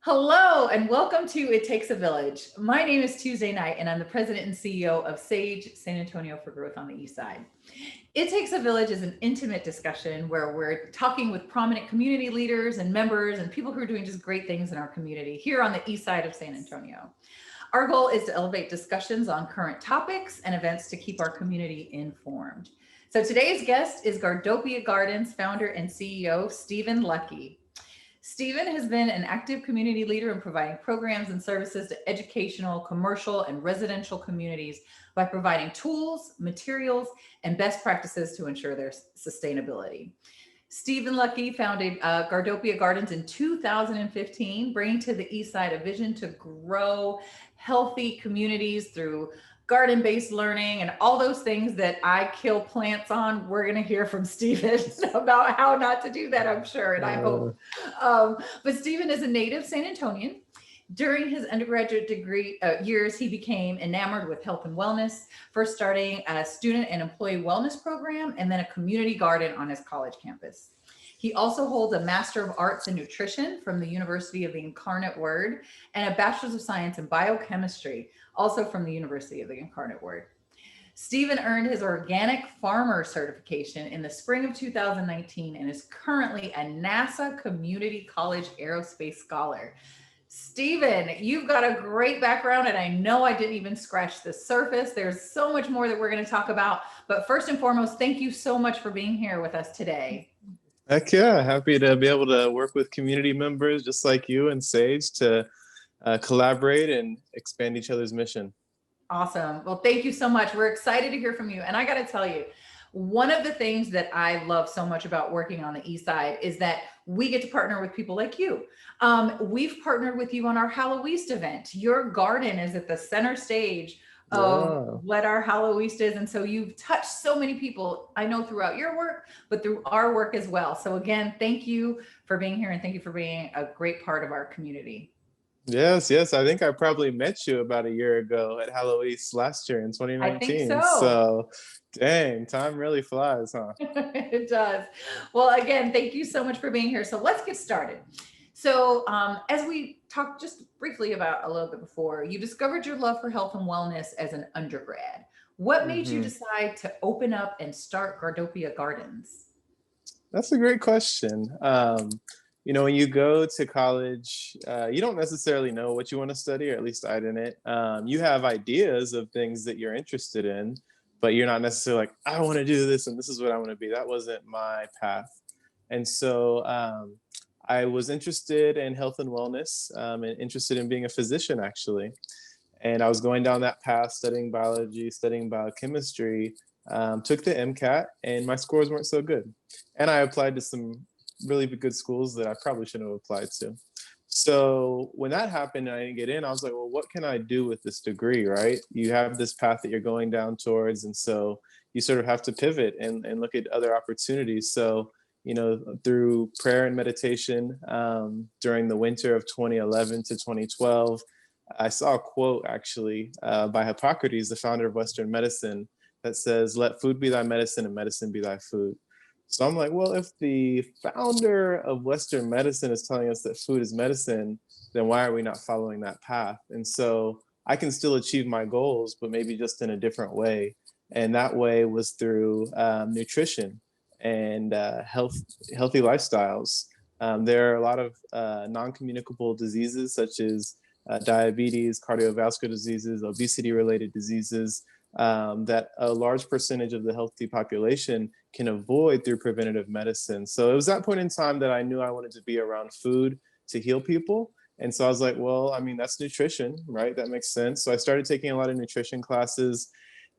Hello and welcome to It Takes a Village. My name is Tuesdaé Knight and I'm the president and CEO of Sage San Antonio for Growth on the East Side. It Takes a Village is an intimate discussion where we're talking with prominent community leaders and members and people who are doing just great things in our community here on the east side of San Antonio. Our goal is to elevate discussions on current topics and events to keep our community informed. So today's guest is Gardopia Gardens founder and CEO, Stephen Lucke. Stephen has been an active community leader in providing programs and services to educational, commercial, and residential communities by providing tools, materials, and best practices to ensure their sustainability. Stephen Lucke founded Gardopia Gardens in 2015, bringing to the East Side a vision to grow healthy communities through garden-based learning and all those things that I kill plants on. We're going to hear from Stephen about how not to do that, I'm sure, and I hope. But Stephen is a native San Antonian. During his undergraduate degree years, he became enamored with health and wellness, first starting a student and employee wellness program and then a community garden on his college campus. He also holds a Master of Arts in Nutrition from the University of the Incarnate Word and a Bachelor's of Science in Biochemistry, also from the University of the Incarnate Word. Stephen earned his Organic Farmer certification in the spring of 2019 and is currently a NASA Community College Aerospace Scholar. Stephen, you've got a great background, and I know I didn't even scratch the surface. There's so much more that we're going to talk about. But first and foremost, thank you so much for being here with us today. Heck yeah, happy to be able to work with community members just like you and Sage to collaborate and expand each other's mission. Awesome. Well, thank you so much. We're excited to hear from you. And I got to tell you, one of the things that I love so much about working on the East Side is that we get to partner with people like you. We've partnered with you on our Halloweast event. Your garden is at the center stage of what our Halloweast is. And so you've touched so many people, I know, throughout your work, but through our work as well. So again, thank you for being here and thank you for being a great part of our community. Yes. I think I probably met you about a year ago at Halloweast last year in 2019. I think so. Dang, time really flies, huh? It does. Well, again, thank you so much for being here. So let's get started. So as we talked just briefly about a little bit before, you discovered your love for health and wellness as an undergrad. What made you decide to open up and start Gardopia Gardens? That's a great question. When you go to college, you don't necessarily know what you want to study, or at least I didn't. You have ideas of things that you're interested in, but you're not necessarily like, I want to do this and this is what I want to be. That wasn't my path. And so I was interested in health and wellness and interested in being a physician, actually. And I was going down that path, studying biology, studying biochemistry, took the MCAT, and my scores weren't so good. And I applied to some really good schools that I probably shouldn't have applied to. So when that happened and I didn't get in, I was like, well, what can I do with this degree, right? You have this path that you're going down towards. And so you sort of have to pivot and look at other opportunities. So through prayer and meditation during the winter of 2011 to 2012, I saw a quote actually by Hippocrates, the founder of Western medicine, that says, let food be thy medicine and medicine be thy food. So I'm like, well, if the founder of Western medicine is telling us that food is medicine, then why are we not following that path? And so I can still achieve my goals, but maybe just in a different way. And that way was through nutrition and healthy lifestyles. There are a lot of non-communicable diseases such as diabetes, cardiovascular diseases, obesity-related diseases that a large percentage of the healthy population can avoid through preventative medicine. So it was that point in time that I knew I wanted to be around food to heal people. And so I was like, well, I mean, that's nutrition, right? That makes sense. So I started taking a lot of nutrition classes.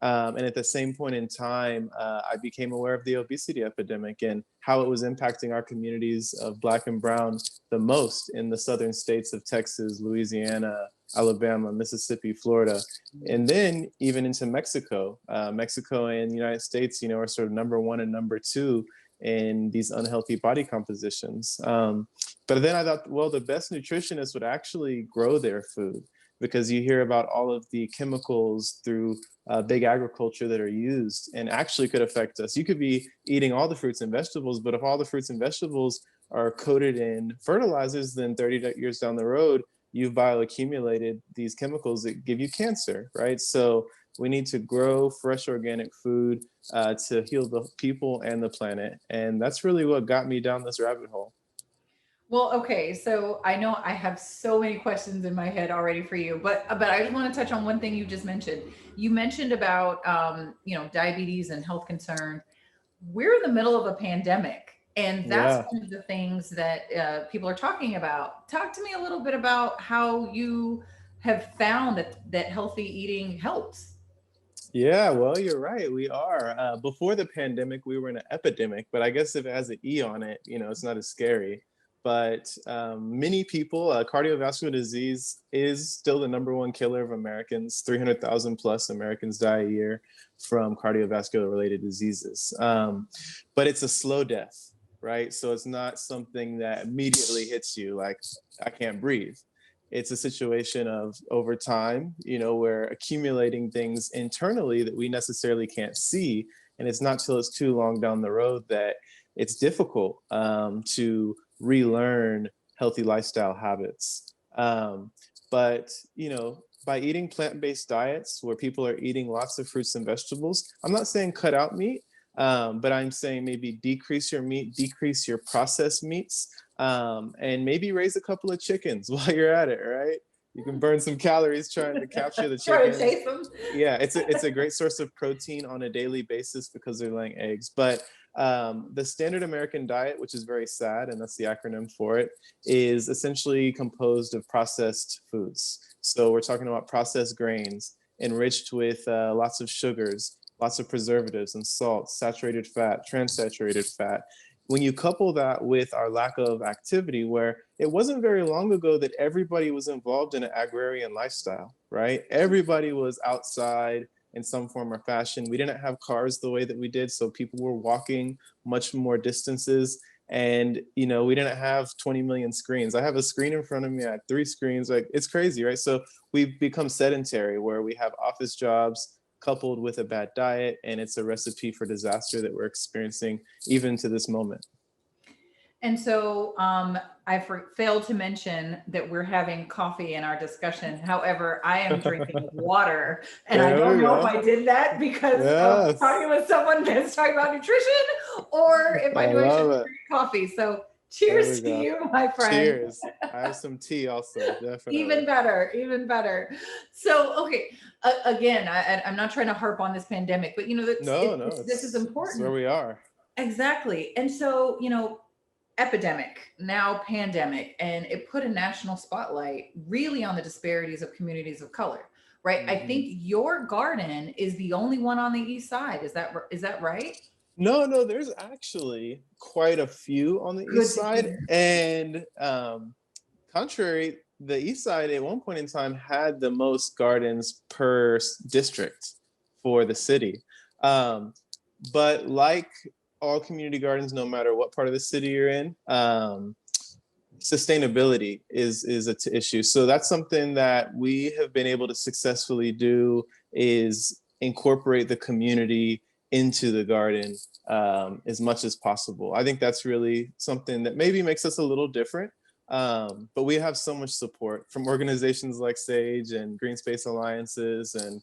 And at the same point in time, I became aware of the obesity epidemic and how it was impacting our communities of Black and Brown the most in the southern states of Texas, Louisiana, Alabama, Mississippi, Florida, and then even into Mexico. Mexico and the United States, are sort of number one and number two in these unhealthy body compositions. But then I thought, well, the best nutritionists would actually grow their food, because you hear about all of the chemicals through big agriculture that are used and actually could affect us. You could be eating all the fruits and vegetables, but if all the fruits and vegetables are coated in fertilizers, then 30 years down the road, you've bioaccumulated these chemicals that give you cancer, right? So we need to grow fresh organic food to heal the people and the planet. And that's really what got me down this rabbit hole. Well, okay, so I know I have so many questions in my head already for you, but I just want to touch on one thing you just mentioned. You mentioned about diabetes and health concerns. We're in the middle of a pandemic, and that's Yeah. one of the things that people are talking about. Talk to me a little bit about how you have found that healthy eating helps. Yeah, well, you're right. We are. Before the pandemic, we were in an epidemic, but I guess if it has an E on it, it's not as scary. But many people, cardiovascular disease is still the number one killer of Americans. 300,000 plus Americans die a year from cardiovascular related diseases. But it's a slow death, right? So it's not something that immediately hits you like, I can't breathe. It's a situation of over time, we're accumulating things internally that we necessarily can't see. And it's not till it's too long down the road that it's difficult to relearn healthy lifestyle habits. But, by eating plant-based diets where people are eating lots of fruits and vegetables, I'm not saying cut out meat, but I'm saying maybe decrease your meat, decrease your processed meats, and maybe raise a couple of chickens while you're at it, right? You can burn some calories trying to capture the Try to chickens. chase them. Yeah, it's a great source of protein on a daily basis because they're laying eggs. But the standard American diet, which is very sad, and that's the acronym for it, is essentially composed of processed foods. So we're talking about processed grains enriched with lots of sugars, lots of preservatives and salts, saturated fat, transsaturated fat. When you couple that with our lack of activity, where it wasn't very long ago that everybody was involved in an agrarian lifestyle, right? Everybody was outside in some form or fashion. We didn't have cars the way that we did, so people were walking much more distances. And we didn't have 20 million screens. I have a screen in front of me. I had 3 screens. Like, it's crazy, right? So we've become sedentary, where we have office jobs coupled with a bad diet, and it's a recipe for disaster that we're experiencing even to this moment. And so failed to mention that we're having coffee in our discussion. However, I am drinking water, and I There don't we know if go. I did that because of Yes, talking with someone that's talking about nutrition, or if I I knew I should love it. drink coffee. So There we cheers to go. you, my friend. Cheers. I have some tea also, Even definitely. better, even better. So, okay, again, I'm not trying to harp on this pandemic, but No, no, this is it's where important. we are. Exactly. And so, epidemic, now pandemic, and it put a national spotlight really on the disparities of communities of color, right? I Mhm. think your garden is the only one on the east side. Is that right? No, no, there's actually quite a few on the Good east to side. hear. And contrary, the east side at one point in time had the most gardens per district for the city. Um, but like all community gardens, no matter what part of the city you're in, sustainability is an issue. So that's something that we have been able to successfully do, is incorporate the community into the garden as much as possible. I think that's really something that maybe makes us a little different. But we have so much support from organizations like Sage and Green Space Alliances and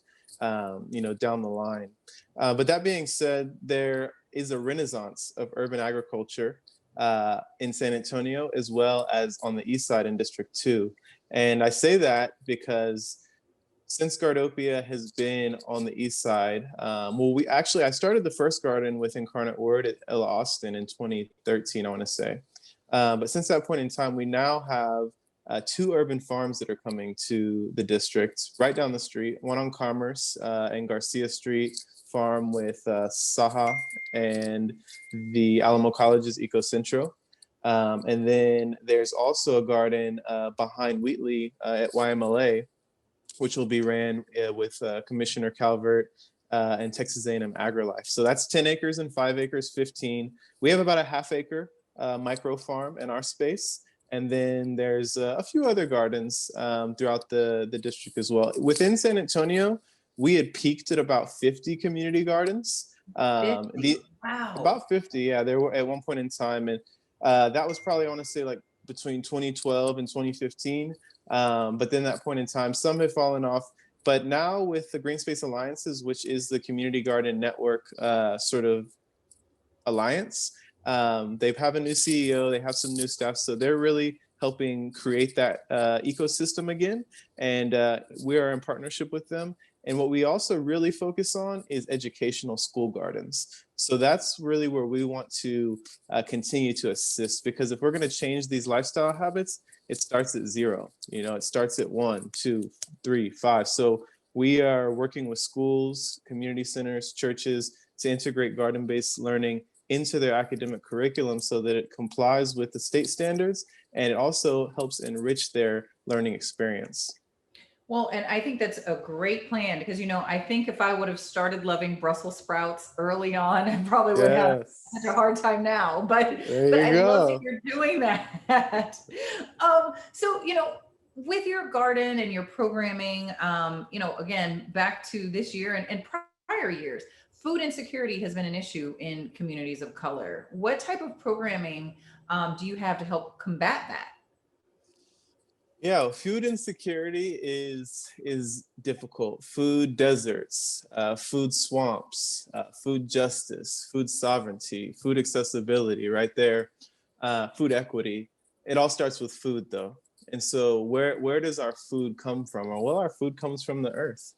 down the line. But that being said, there is a renaissance of urban agriculture in San Antonio, as well as on the east side in District 2. And I say that because since Gardopia has been on the east side, I started the first garden with Incarnate Word at Ella Austin in 2013, I want to say. But since that point in time, we now have 2 urban farms that are coming to the district right down the street, one on Commerce and Garcia Street farm with Saha and the Alamo College's Ecocentro. And then there's also a garden behind Wheatley at YMLA, which will be ran with Commissioner Calvert and Texas A&M AgriLife. So that's 10 acres and 5 acres, 15. We have about a half-acre micro farm in our space. And then there's a few other gardens throughout the district as well. Within San Antonio, we had peaked at about 50 community gardens. 50. Wow. About 50, yeah, there were at one point in time. And That was probably, I want to say, like between 2012 and 2015. But then that point in time, some have fallen off. But now with the Green Space Alliances, which is the community garden network sort of alliance, they have a new CEO, they have some new staff. So they're really helping create that ecosystem again. And we are in partnership with them. And what we also really focus on is educational school gardens. So that's really where we want to continue to assist, because if we're going to change these lifestyle habits, it starts at zero. It starts at 1, 2, 3, 5. So we are working with schools, community centers, churches to integrate garden-based learning into their academic curriculum so that it complies with the state standards, and it also helps enrich their learning experience. Well, and I think that's a great plan because, I think if I would have started loving Brussels sprouts early on, I probably would have Yes. such a hard time now. But There you I love that go. you're doing that. So, with your garden and your programming, again, back to this year and prior years, food insecurity has been an issue in communities of color. What type of programming do you have to help combat that? Yeah, food insecurity is difficult. Food deserts, food swamps, food justice, food sovereignty, food accessibility, right there, food equity. It all starts with food, though. And so, where does our food come from? Well, our food comes from the earth,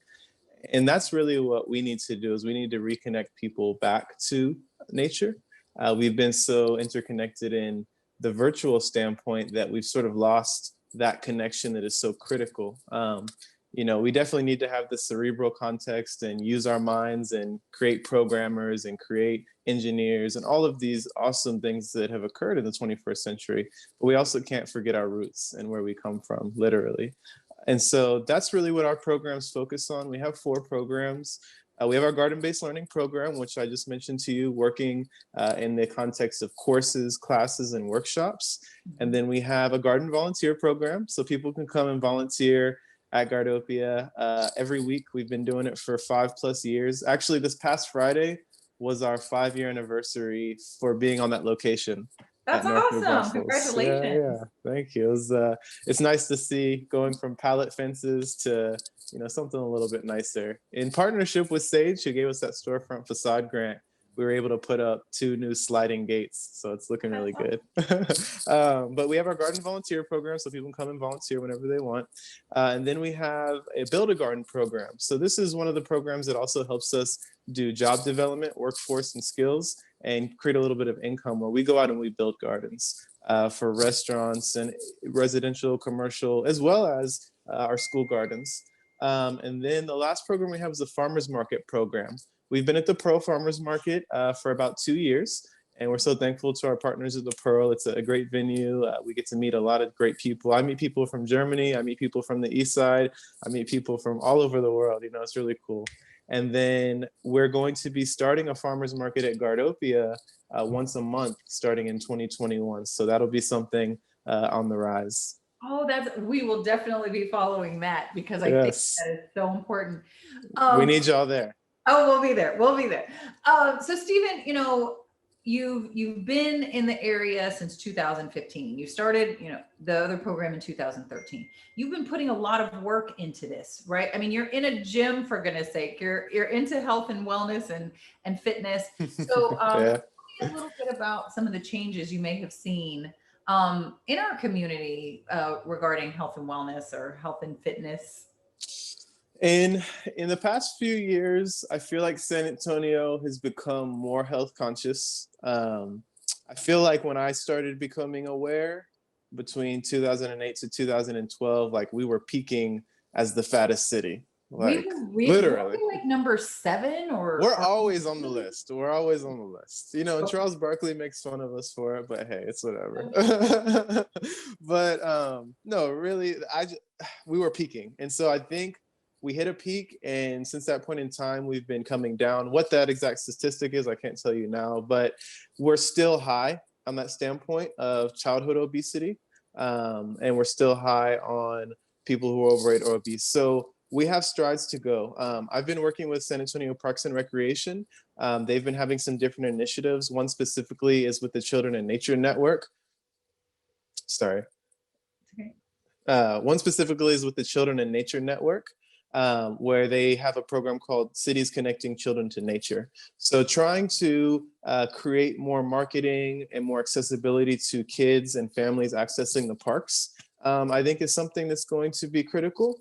and that's really what we need to do. Is we need to reconnect people back to nature. We've been so interconnected in the virtual standpoint that we've sort of lost that connection that is so critical. We definitely need to have the cerebral context and use our minds and create programmers and create engineers and all of these awesome things that have occurred in the 21st century. But we also can't forget our roots and where we come from, literally. And so that's really what our programs focus on. We have 4 programs. We have our garden-based learning program, which I just mentioned to you, working in the context of courses, classes, and workshops. And then we have a garden volunteer program, so people can come and volunteer at Gardopia every week. We've been doing it for 5+ years. Actually, this past Friday was our 5-year anniversary for being on that location That's at Northwood awesome. Brussels. Yeah, Congratulations. yeah. Thank you. It's nice to see going from pallet fences to something a little bit nicer. In partnership with Sage, who gave us that storefront facade grant, we were able to put up 2 new sliding gates, so it's looking really good. But we have our garden volunteer program, so people can come and volunteer whenever they want. And then we have a Build a Garden program. So this is one of the programs that also helps us do job development, workforce, and skills, and create a little bit of income, where we go out and we build gardens for restaurants and residential, commercial, as well as our school gardens. And then the last program we have is the Farmers Market program. We've been at the Pearl Farmers Market for about 2 years, and we're so thankful to our partners at the Pearl. It's a great venue. We get to meet a lot of great people. I meet people from Germany. I meet people from the East Side. I meet people from all over the world. It's really cool. And then we're going to be starting a farmers market at Gardopia once a month starting in 2021. So that'll be something on the rise. Oh, we will definitely be following that because I think Yes, that is so important. we Um, need y'all there. oh, we'll be there. We'll be there. So Stephen, you've been in the area since 2015. You started, the other program in 2013. You've been putting a lot of work into this, right? I mean, you're in a gym, for goodness sake. You're into health and wellness and fitness. So Yeah. tell me a little bit about some of the changes you may have seen in our community regarding health and wellness or health and fitness. In the past few years, I feel like San Antonio has become more health conscious. I feel like when I started becoming aware between 2008 to 2012, like we were peaking as the fattest city, like Were literally. we like number 7 We're or always on the list. We're always on the list. And okay. Charles Barkley makes fun of us for it, but hey, it's whatever. But no, really, we were peaking. And so I think we hit a peak, and since that point in time, we've been coming down. What that exact statistic is, I can't tell you now, but we're still high on that standpoint of childhood obesity. And we're still high on people who are overweight or obese. So we have strides to go. I've been working with San Antonio Parks and Recreation. They've been having some different initiatives. One specifically is with the Children in Nature Network. Sorry. Okay. One specifically is with the Children in Nature Network, where they have a program called Cities Connecting Children to Nature. So trying to create more marketing and more accessibility to kids and families accessing the parks, I think is something that's going to be critical.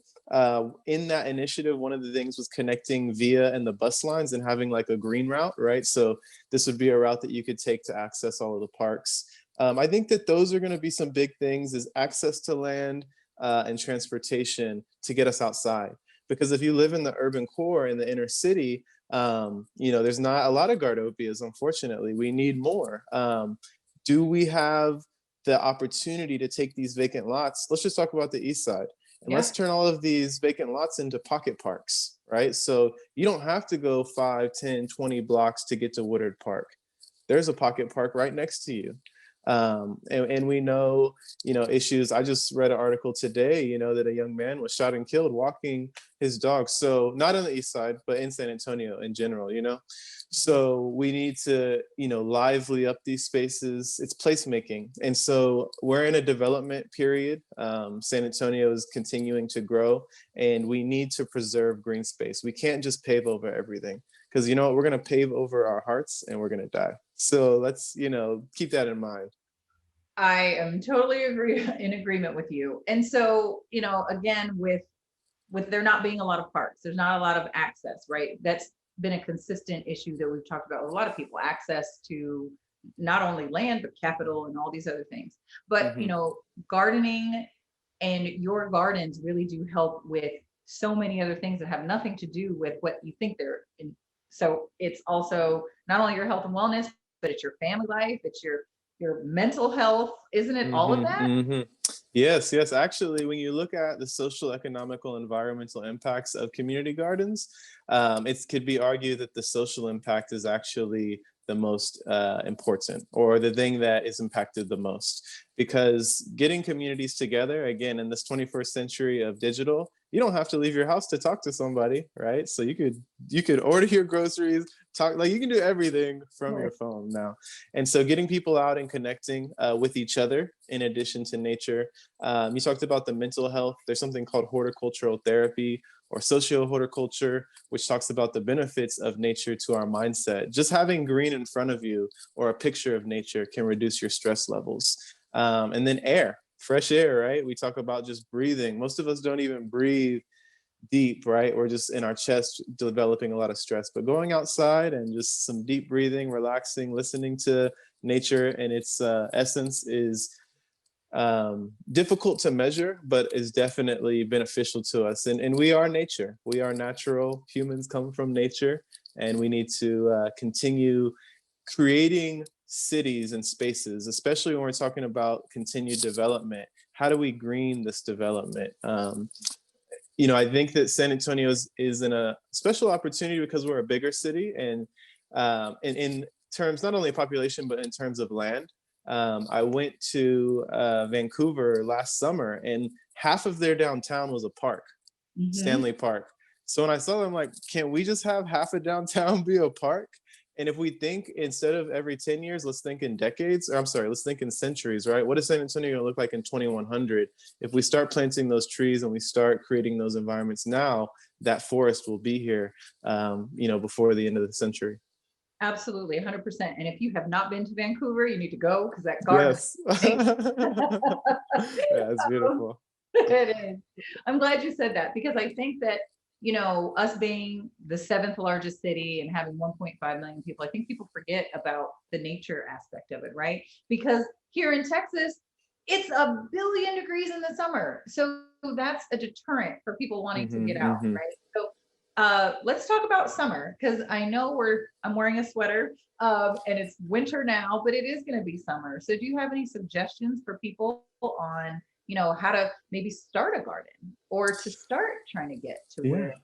In that initiative, one of the things was connecting VIA and the bus lines and having like a green route, right? So this would be a route that you could take to access all of the parks. I think that those are going to be some big things, is access to land and transportation to get us outside. Because if you live in the urban core in the inner city, there's not a lot of Gardopias, unfortunately. We need more. Do we have the opportunity to take these vacant lots? Let's just talk about the east side. And Yeah. let's turn all of these vacant lots into pocket parks, right? So you don't have to go 5, 10, 20 blocks to get to Woodard Park. There's a pocket park right next to you. And we know, issues. I just read an article today, that a young man was shot and killed walking his dog. So not on the east side, but in San Antonio in general, So we need to, lively up these spaces. It's placemaking. And so we're in a development period. San Antonio is continuing to grow, and we need to preserve green space. We can't just pave over everything, because you know what, we're going to pave over our hearts and we're going to die. So let's, keep that in mind. I am totally in agreement with you. And so, again, with there not being a lot of parks, there's not a lot of access, right? That's been a consistent issue that we've talked about with a lot of people, access to not only land, but capital and all these other things. But, gardening and your gardens really do help with so many other things that have nothing to do with what you think they're in. So it's also not only your health and wellness, but it's your family life, it's your mental health, isn't it? All of that? Yes. Actually, when you look at the social, economical, environmental impacts of community gardens, it could be argued that the social impact is actually the most important, or the thing that is impacted the most. Because getting communities together, again, in this 21st century of digital, you don't have to leave your house to talk to somebody, right? So you could order your groceries, talk, like you can do everything from your phone now. And so getting people out and connecting with each other in addition to nature. You talked about the mental health. There's something called horticultural therapy, or socio-horticulture, which talks about the benefits of nature to our mindset. Just having green in front of you or a picture of nature can reduce your stress levels. And then air, fresh air, right? We talk about just breathing. Most of us don't even breathe deep, right? We're just in our chest developing a lot of stress. But going outside and just some deep breathing, relaxing, listening to nature and its essence is difficult to measure, but is definitely beneficial to us. And we are nature. We are natural. Humans come from nature, and we need to continue creating cities and spaces, especially when we're talking about continued development. How do we green this development? I think that San Antonio is in a special opportunity because we're a bigger city, and in terms not only of population, but in terms of land. I went to Vancouver last summer, and half of their downtown was a park, Stanley Park. So when I saw them, I'm like, can't we just have half of downtown be a park? And if we think instead of every 10 years, let's think in decades, or I'm sorry, let's think in centuries, right? What is San Antonio going to look like in 2100? If we start planting those trees and we start creating those environments now, that forest will be here, before the end of the century. Absolutely, 100%. And if you have not been to Vancouver, you need to go, because that garden. Yes. Yeah, it's beautiful. It is. I'm glad you said that, because I think that, us being the 7th largest city and having 1.5 million people, I think people forget about the nature aspect of it, right? Because here in Texas, it's 1 billion degrees in the summer. So that's a deterrent for people wanting to get out, right? So let's talk about summer, because I know I'm wearing a sweater and it's winter now, but it is going to be summer. So do you have any suggestions for people on, how to maybe start a garden, or to start trying to get to where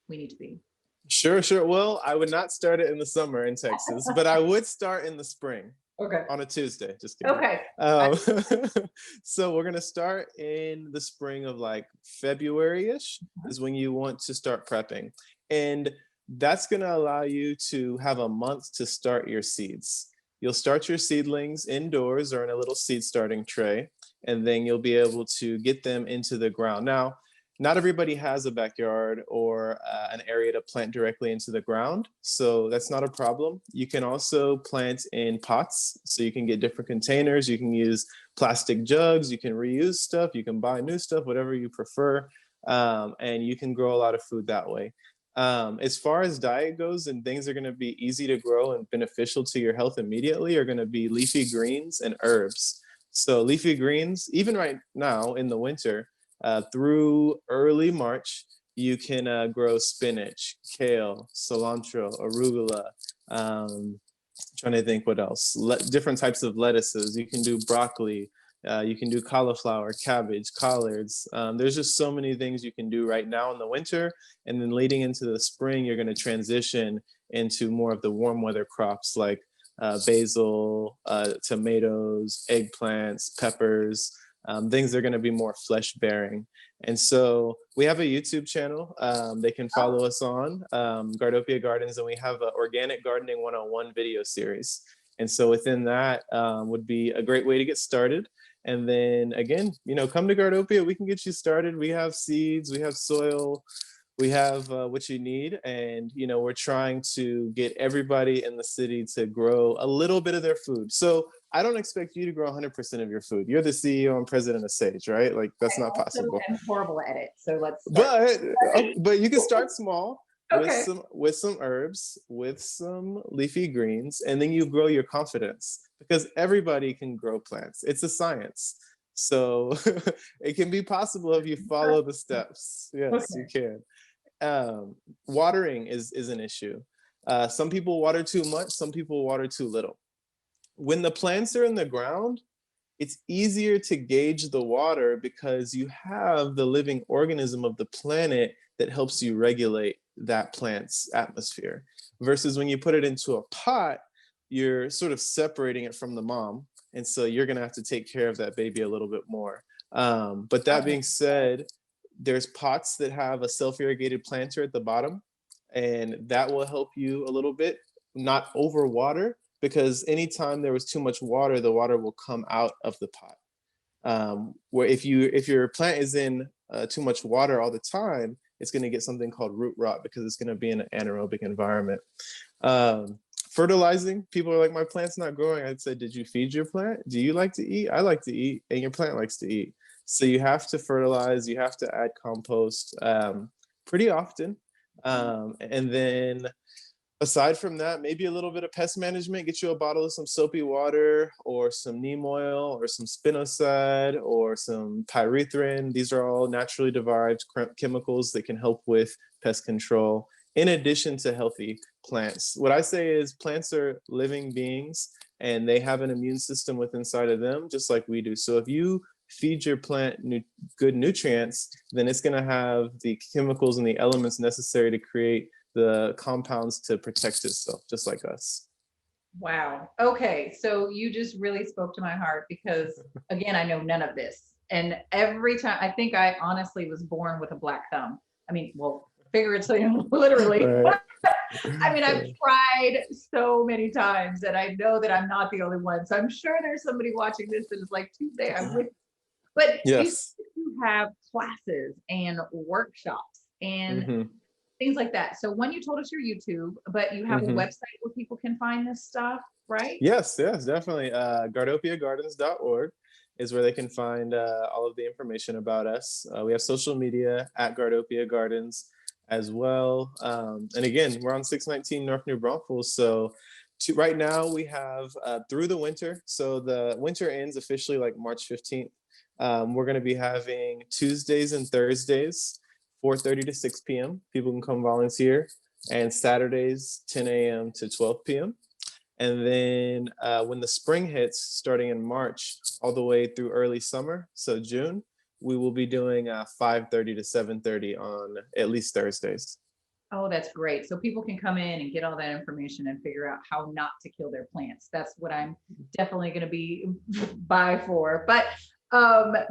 we need to be? Sure. Well, I would not start it in the summer in Texas, but I would start in the spring. Okay. on a Tuesday. Just kidding. Okay. I, Um, so we're gonna start in the spring of like February-ish is when you want to start prepping. And that's gonna allow you to have a month to start your seeds. You'll start your seedlings indoors or in a little seed starting tray, and then you'll be able to get them into the ground. Now, not everybody has a backyard or an area to plant directly into the ground, so that's not a problem. You can also plant in pots, so you can get different containers. You can use plastic jugs, you can reuse stuff, you can buy new stuff, whatever you prefer, and you can grow a lot of food that way. As far as diet goes, and things are going to be easy to grow and beneficial to your health immediately, are going to be leafy greens and herbs. So leafy greens, even right now in the winter, through early March, you can grow spinach, kale, cilantro, arugula. Trying to think what else. Different types of lettuces. You can do broccoli. You can do cauliflower, cabbage, collards. There's just so many things you can do right now in the winter. And then leading into the spring, you're going to transition into more of the warm weather crops like basil, tomatoes, eggplants, peppers, things that are going to be more flesh bearing. And so we have a YouTube channel they can follow us on, Gardopia Gardens, and we have an Organic Gardening 101 video series. And so within that would be a great way to get started. And then again, come to Gardopia, we can get you started. We have seeds, we have soil, we have what you need. And, we're trying to get everybody in the city to grow a little bit of their food. So I don't expect you to grow 100% of your food. You're the CEO and president of Sage, right? Like that's not possible. I'm horrible at it. So let's start. But you can start small with Okay. some herbs, with some leafy greens, and then you grow your confidence because everybody can grow plants. It's a science. So it can be possible if you follow the steps. Yes, you Okay. can. Watering is an issue. Some people water too much, some people water too little. When the plants are in the ground, it's easier to gauge the water because you have the living organism of the planet that helps you regulate that plant's atmosphere. Versus when you put it into a pot, you're sort of separating it from the mom. And so you're going to have to take care of that baby a little bit more. But that Okay. being said, there's pots that have a self-irrigated planter at the bottom, and that will help you a little bit, not overwater, because anytime there was too much water, the water will come out of the pot. Where if your plant is in too much water all the time, it's going to get something called root rot because it's going to be in an anaerobic environment. Fertilizing, people are like, my plant's not growing. I'd say, did you feed your plant? Do you like to eat? I like to eat, and your plant likes to eat. So you have to fertilize, you have to add compost pretty often. And then aside from that, maybe a little bit of pest management. Get you a bottle of some soapy water or some neem oil or some spinosad or some pyrethrin. These are all naturally derived chemicals that can help with pest control in addition to healthy plants. What I say is plants are living beings and they have an immune system within inside of them, just like we do. So if you feed your plant good nutrients, then it's going to have the chemicals and the elements necessary to create the compounds to protect itself, just like us. Wow. Okay. So you just really spoke to my heart because, again, I know none of this. And every time, I think I honestly was born with a black thumb. I mean, well, figuratively and literally. Right. I mean, I've tried so many times and I know that I'm not the only one. So I'm sure there's somebody watching this that is like, Tuesdaé, I'm with. But Yes. you have classes and workshops and Mm-hmm. things like that. So when you told us your YouTube, but you have a Mm-hmm. website where people can find this stuff, right? Yes, definitely. Gardopiagardens.org is where they can find all of the information about us. We have social media at Gardopia Gardens as well. And again, we're on 619 North New Braunfels. So right now we have through the winter. So the winter ends officially like March 15th. We're going to be having Tuesdays and Thursdays, 4:30 to 6 p.m. People can come volunteer. And Saturdays, 10 a.m. to 12 p.m. And then when the spring hits, starting in March, all the way through early summer, so June, we will be doing 5:30 to 7:30 on at least Thursdays. Oh, that's great. So people can come in and get all that information and figure out how not to kill their plants. That's what I'm definitely going to be by for. But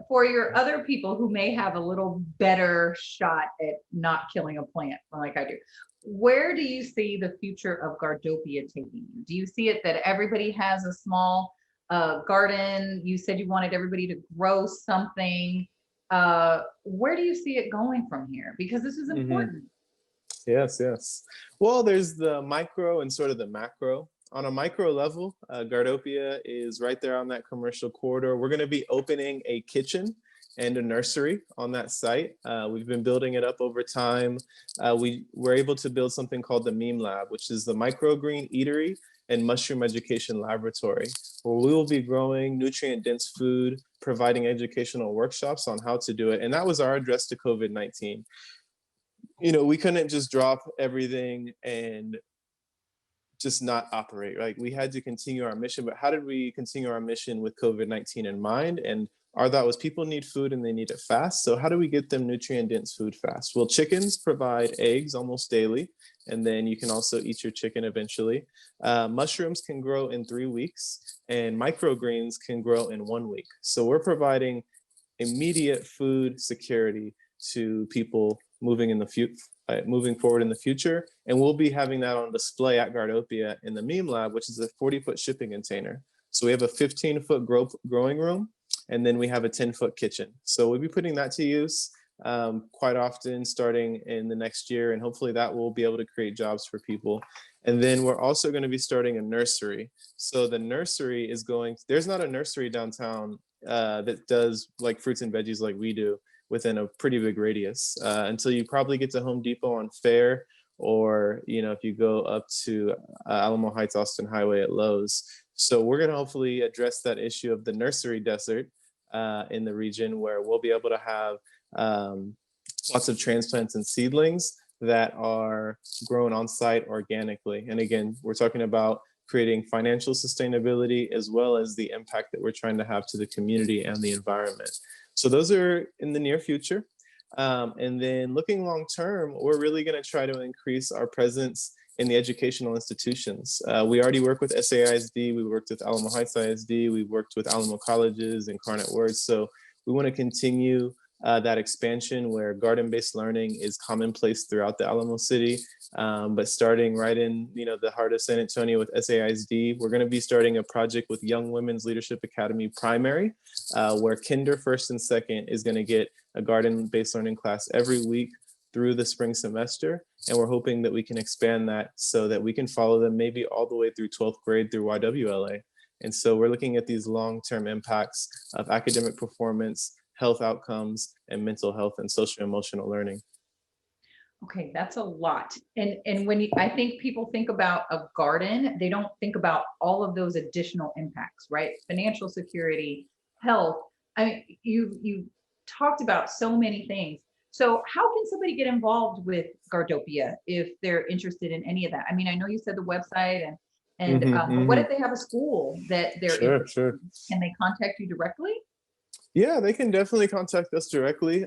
for your other people who may have a little better shot at not killing a plant, like I do, where do you see the future of Gardopia taking you? Do you see it that everybody has a small garden? You said you wanted everybody to grow something. Where do you see it going from here? Because this is Hmm. important. Yes, yes. Well, there's the micro and sort of the macro. On a micro level, Gardopia is right there on that commercial corridor. We're going to be opening a kitchen and a nursery on that site. We've been building it up over time. We were able to build something called the Meme Lab, which is the microgreen eatery and mushroom education laboratory, where we will be growing nutrient dense food, providing educational workshops on how to do it. And that was our address to COVID-19. We couldn't just drop everything and just not operate. Like, we had to continue our mission, but how did we continue our mission with COVID-19 in mind? And our thought was people need food and they need it fast. So how do we get them nutrient dense food fast? Well, chickens provide eggs almost daily, and then you can also eat your chicken eventually. Mushrooms can grow in 3 weeks, and microgreens can grow in 1 week. So we're providing immediate food security to people moving forward in the future. And we'll be having that on display at Gardopia in the Meme Lab, which is a 40-foot shipping container. So we have a 15-foot growing room, and then we have a 10-foot kitchen. So we'll be putting that to use quite often starting in the next year. And hopefully that will be able to create jobs for people. And then we're also going to be starting a nursery. So the nursery there's not a nursery downtown that does like fruits and veggies like we do within a pretty big radius until you probably get to Home Depot on Fair, or if you go up to Alamo Heights Austin Highway at Lowe's. So we're going to hopefully address that issue of the nursery desert in the region, where we'll be able to have lots of transplants and seedlings that are grown on site organically. And again, we're talking about creating financial sustainability as well as the impact that we're trying to have to the community and the environment. So those are in the near future. And then looking long term, we're really going to try to increase our presence in the educational institutions. We already work with SAISD, we worked with Alamo Heights ISD, we worked with Alamo Colleges, Incarnate Word. So we want to continue that expansion where garden-based learning is commonplace throughout the Alamo City. But starting right in the heart of San Antonio with SAISD, we're going to be starting a project with Young Women's Leadership Academy Primary, where kinder, first, and second is going to get a garden-based learning class every week through the spring semester. And we're hoping that we can expand that so that we can follow them maybe all the way through 12th grade through YWLA. And so we're looking at these long-term impacts of academic performance, health outcomes, and mental health and social emotional learning. Okay, that's a lot. And when I think people think about a garden, they don't think about all of those additional impacts, right? Financial security, health. I mean, you talked about so many things. So how can somebody get involved with Gardopia if they're interested in any of that? I mean, I know you said the website but what if they have a school that they're Sure, interested sure. in? Can they contact you directly? Yeah, they can definitely contact us directly.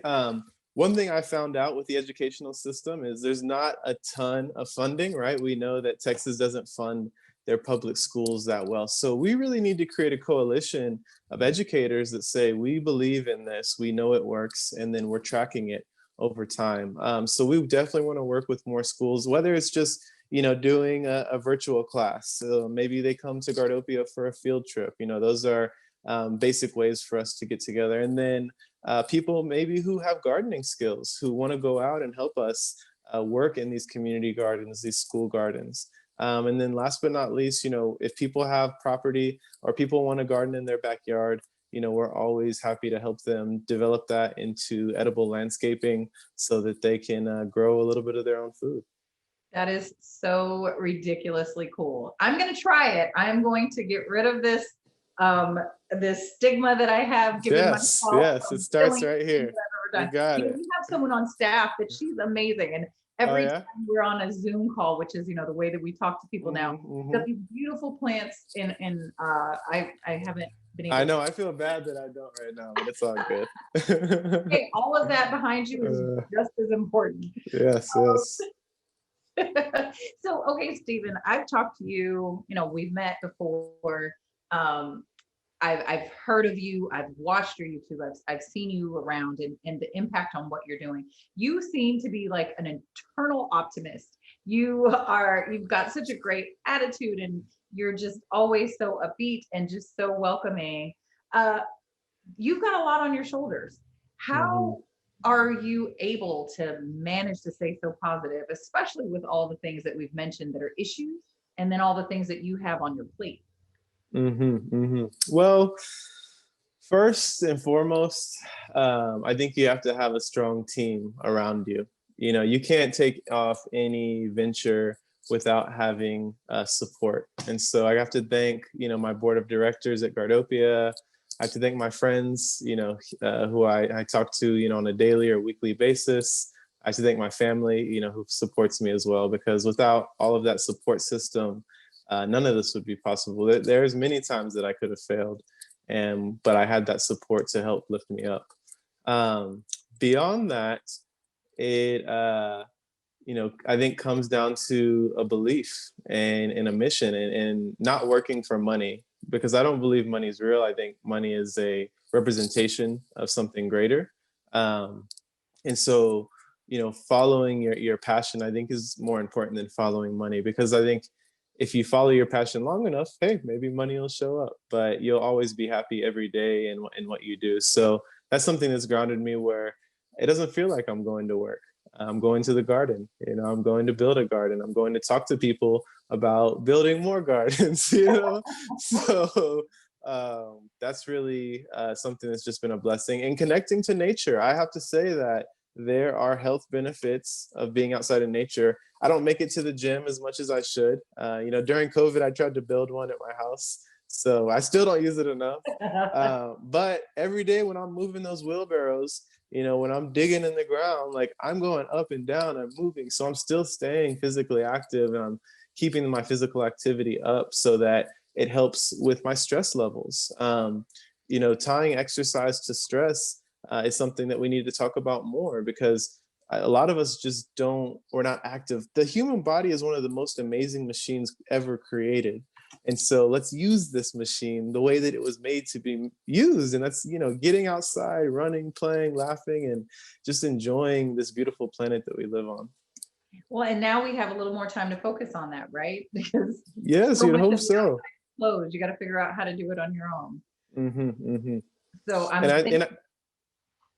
One thing I found out with the educational system is there's not a ton of funding, right? We know that Texas doesn't fund their public schools that well. So we really need to create a coalition of educators that say, we believe in this, we know it works, and then we're tracking it over time. So we definitely want to work with more schools, whether it's just doing a virtual class. So maybe they come to Gardopia for a field trip. Those are basic ways for us to get together. And then people maybe who have gardening skills, who want to go out and help us work in these community gardens, these school gardens. And then last but not least, if people have property or people want to garden in their backyard, we're always happy to help them develop that into edible landscaping so that they can grow a little bit of their own food. That is so ridiculously cool. I'm going to try it. I'm going to get rid of this stigma that I have given Yes, myself yes, it of starts killing right things here. I've You ever done. got it. We have someone on staff that she's amazing, and Oh every yeah. time we're on a Zoom call, which is the way that we talk to people now, got Hmm. these beautiful plants, and I haven't been I able to. know. I feel bad that I don't right now, but it's all good. Hey, all of that behind you is uh, just as important. yes, Um, yes. So, okay, Stephen, I've talked to you, we've met before. Um, I've heard of you, I've watched your YouTube, I've seen you around and the impact on what you're doing. You seem to be like an eternal optimist. You've got such a great attitude and you're just always so upbeat and just so welcoming. Uh, you've got a lot on your shoulders. Mhm. How are you able to manage to stay so positive, especially with all the things that we've mentioned that are issues, and then all the things that you have on your plate? Well, first and foremost, I think you have to have a strong team around you. You can't take off any venture without having support. And so I have to thank, my board of directors at Gardopia. I have to thank my friends, who I talk to, on a daily or weekly basis. I have to thank my family, who supports me as well, because without all of that support system, none of this would be possible. There's many times that I could have failed, and but I had that support to help lift me up. Beyond that, it I think comes down to a belief and a mission, and not working for money, because I don't believe money is real. I think money is a representation of something greater. Um, and so, following your passion, I think, is more important than following money, because I think if you follow your passion long enough, hey, maybe money will show up, but you'll always be happy every day in what you do. So that's something that's grounded me, where it doesn't feel like I'm going to work. I'm going to the garden. I'm going to build a garden. I'm going to talk to people about building more gardens. So that's really something that's just been a blessing. And connecting to nature, I have to say that there are health benefits of being outside in nature. I don't make it to the gym as much as I should. During COVID, I tried to build one at my house, so I still don't use it enough. But every day when I'm moving those wheelbarrows, when I'm digging in the ground, like, I'm going up and down, I'm moving. So I'm still staying physically active, and I'm keeping my physical activity up so that it helps with my stress levels. Tying exercise to stress is something that we need to talk about more, because a lot of us just we're not active. The human body is one of the most amazing machines ever created. And so let's use this machine the way that it was made to be used. And that's, getting outside, running, playing, laughing, and just enjoying this beautiful planet that we live on. Well, and now we have a little more time to focus on that, right? Because Yes, so you'd much hope of the so. outside closed, you got to figure out how to do it on your own. hmm hmm So And I'm I, thinking, and I,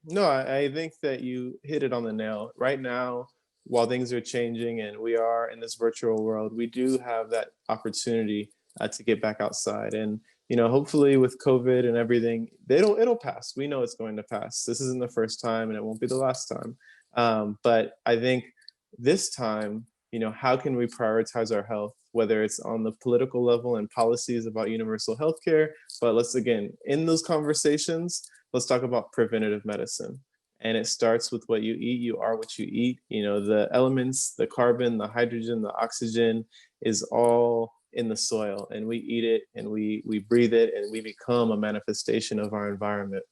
no, I think that you hit it on the nail. Right now, while things are changing and we are in this virtual world, we do have that opportunity to get back outside. And hopefully with COVID and everything, it'll pass. We know it's going to pass. This isn't the first time, and it won't be the last time. But I think this time, how can we prioritize our health, whether it's on the political level and policies about universal health care, but let's, again, in those conversations, let's talk about preventative medicine. And it starts with what you eat. You are what you eat. The elements, the carbon, the hydrogen, the oxygen is all in the soil, and we eat it, and we breathe it, and we become a manifestation of our environment.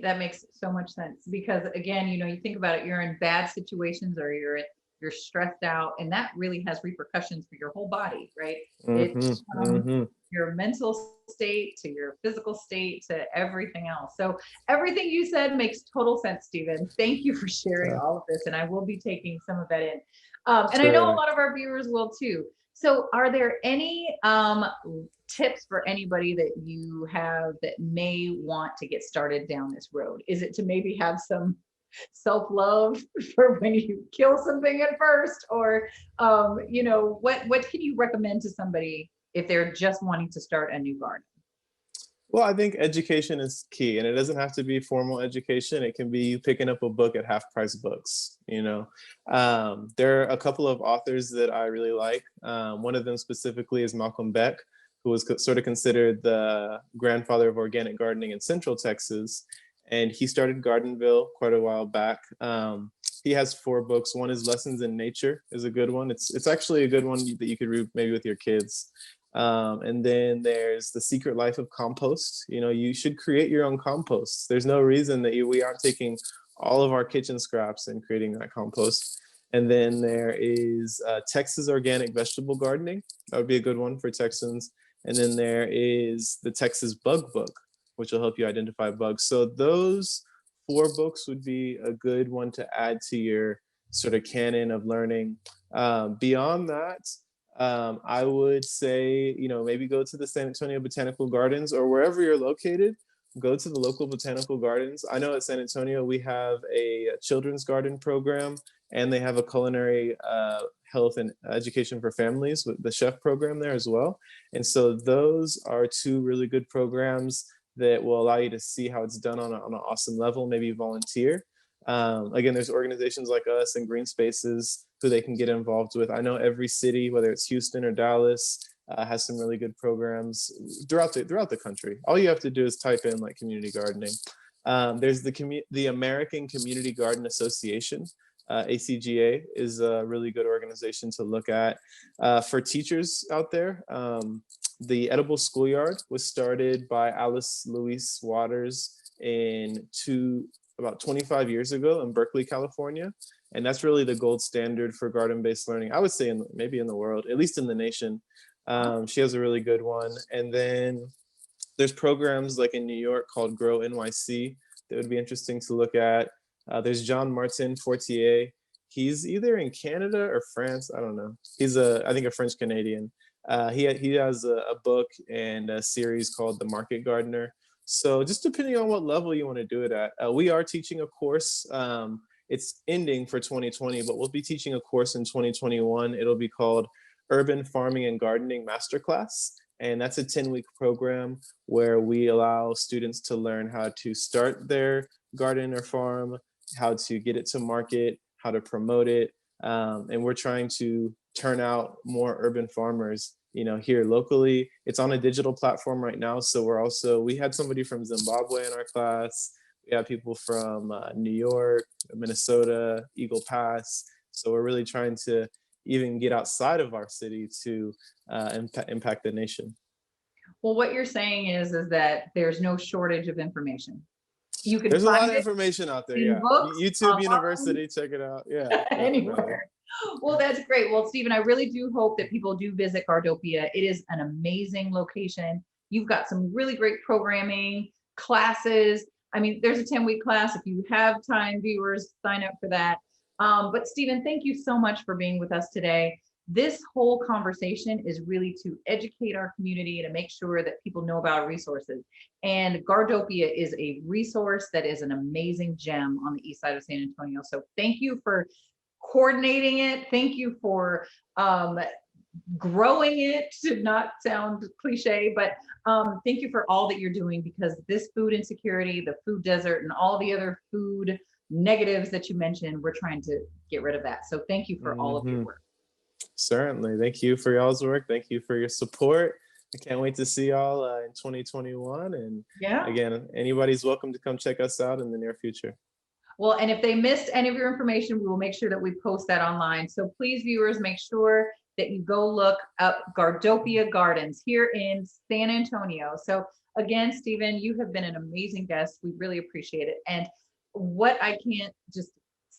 that makes so much sense because again, you think about it, you're in bad situations or you're stressed out, and that really has repercussions for your whole body, right? It hmm hmm your mental state to your physical state to everything else. So everything you said makes total sense, Stephen. Thank you for sharing all of this, and I will be taking some of that in. And I know a Sure. lot of our viewers will too. So are there any tips for anybody that you have that may want to get started down this road? Is it to maybe have some self-love for when you kill something at first, or what can you recommend to somebody if they're just wanting to start a new garden? Well, I think education is key, and it doesn't have to be formal education. It can be you picking up a book at half price books. There are a couple of authors that I really like. One of them specifically is Malcolm Beck, who was sort of considered the grandfather of organic gardening in Central Texas. And he started Gardenville quite a while back. He has 4 books. One is Lessons in Nature, is a good one. It's actually a good one that you could read maybe with your kids. And then there's The Secret Life of Compost. You should create your own compost. There's no reason that we aren't taking all of our kitchen scraps and creating that compost. And then there is Texas Organic Vegetable Gardening. That would be a good one for Texans. And then there is the Texas Bug Book, which will help you identify bugs. So those 4 books would be a good one to add to your sort of canon of learning. Beyond that, I would say, maybe go to the San Antonio Botanical Gardens or wherever you're located. Go to the local botanical gardens. I know at San Antonio we have a children's garden program, and they have a culinary health and education for families with the chef program there as well. And so those are 2 really good programs that will allow you to see how it's done on an awesome level, maybe volunteer. Again, there's organizations like us and Green Spaces who they can get involved with. I know every city, whether it's Houston or Dallas, has some really good programs throughout the country. All you have to do is type in like community gardening. There's the American Community Garden Association. ACGA is a really good organization to look at. For teachers out there, the Edible Schoolyard was started by Alice Louise Waters about 25 years ago in Berkeley, California. And that's really the gold standard for garden-based learning, I would say, maybe in the world, at least in the nation. She has a really good one. And then there's programs like in New York called Grow NYC that would be interesting to look at. There's John Martin Fortier. He's either in Canada or France. I don't know. He's I think a French Canadian. He has a book and a series called The Market Gardener. So just depending on what level you want to do it at, we are teaching a course. It's ending for 2020, but we'll be teaching a course in 2021. It'll be called Urban Farming and Gardening Masterclass. And that's a 10-week program where we allow students to learn how to start their garden or farm, how to get it to market, how to promote it. And we're trying to turn out more urban farmers, here locally. It's on a digital platform right now. So we had somebody from Zimbabwe in our class. We have people from New York, Minnesota, Eagle Pass. So we're really trying to even get outside of our city to impact the nation. Well, what you're saying is that there's no shortage of information. You can There's a lot find of it information out there. in Yeah. books, YouTube online, University, check it out. Yeah. definitely. anywhere. Well, that's great. Well, Stephen, I really do hope that people do visit Gardopia. It is an amazing location. You've got some really great programming, classes. I mean, there's a 10-week class. If you have time, viewers, sign up for that. But Stephen, thank you so much for being with us today. This whole conversation is really to educate our community and to make sure that people know about our resources. And Gardopia is a resource that is an amazing gem on the east side of San Antonio. So thank you for coordinating it. Thank you for growing it, to not sound cliche, but thank you for all that you're doing, because this food insecurity, the food desert, and all the other food negatives that you mentioned, we're trying to get rid of that. So thank you for all of your work. Certainly. Thank you for y'all's work. Thank you for your support. I can't wait to see y'all in 2021. And again, anybody's welcome to come check us out in the near future. Well, and if they missed any of your information, we will make sure that we post that online. So please, viewers, make sure that you go look up Gardopia Gardens here in San Antonio. So again, Stephen, you have been an amazing guest. We really appreciate it. And what I can't just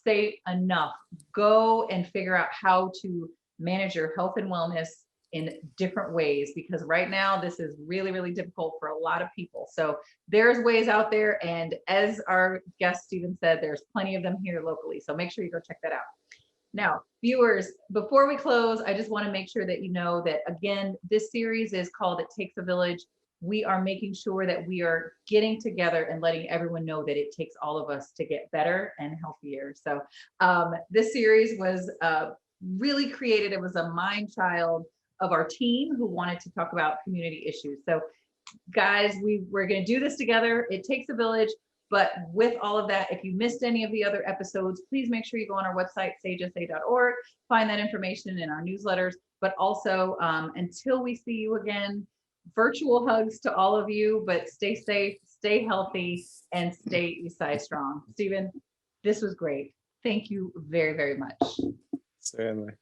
say enough, go and figure out how to manage your health and wellness in different ways, because right now this is really, really difficult for a lot of people. So there's ways out there. And as our guest Stephen said, there's plenty of them here locally. So make sure you go check that out. Now, viewers, before we close, I just want to make sure that you know that, again, this series is called It Takes a Village. We are making sure that we are getting together and letting everyone know that it takes all of us to get better and healthier. So this series was really created. It was a mind child of our team who wanted to talk about community issues. So guys, we're going to do this together. It takes a village. But with all of that, if you missed any of the other episodes, please make sure you go on our website, sagesa.org, find that information in our newsletters. But also, until we see you again, virtual hugs to all of you, but stay safe, stay healthy, and stay Eastside strong. Stephen, this was great. Thank you very, very much. Certainly.